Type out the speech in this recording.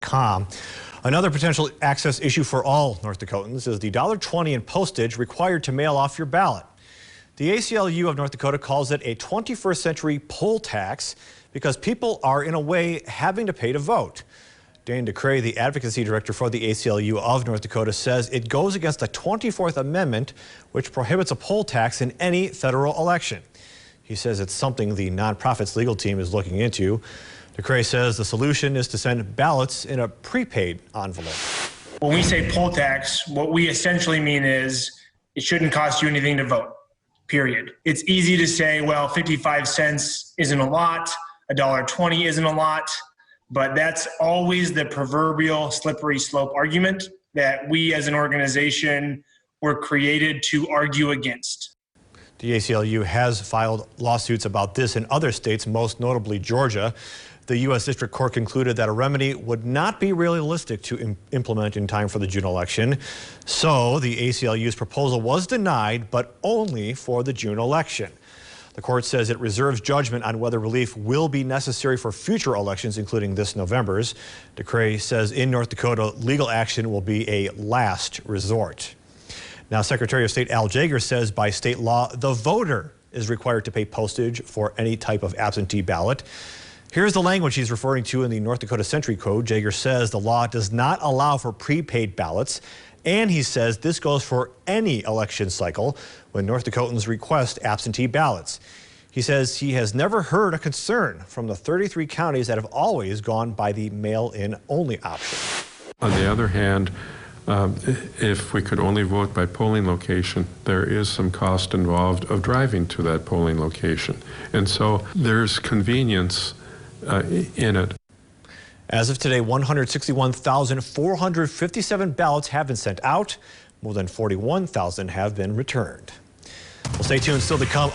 ACLU.com. Another potential access issue for all North Dakotans is the $1.20 in postage required to mail off your ballot. The ACLU of North Dakota calls it a 21st century poll tax because people are, in a way, having to pay to vote. Dane DeCray, the advocacy director for the ACLU of North Dakota, says it goes against the 24th Amendment, which prohibits a poll tax in any federal election. He says it's something the nonprofit's legal team is looking into. DeCray says the solution is to send ballots in a prepaid envelope. When we say poll tax, what we essentially mean is it shouldn't cost you anything to vote, period. It's easy to say, well, 55 cents isn't a lot, $1.20 isn't a lot, but that's always the proverbial slippery slope argument that we as an organization were created to argue against. The ACLU has filed lawsuits about this in other states, most notably Georgia. The U.S. District Court concluded that a remedy would not be realistic to implement in time for the June election. So the ACLU's proposal was denied, but only for the June election. The court says it reserves judgment on whether relief will be necessary for future elections, including this November's. DeCray says in North Dakota, legal action will be a last resort. Now, Secretary of State Al Jaeger says by state law, the voter is required to pay postage for any type of absentee ballot. Here's the language he's referring to in the North Dakota Century Code. Jaeger says the law does not allow for prepaid ballots, and he says this goes for any election cycle when North Dakotans request absentee ballots. He says he has never heard a concern from the 33 counties that have always gone by the mail-in only option. On the other hand, if we could only vote by polling location, there is some cost involved of driving to that polling location. And so there's convenience in it. As of today, 161,457 ballots have been sent out. More than 41,000 have been returned. Well, stay tuned. Still to come.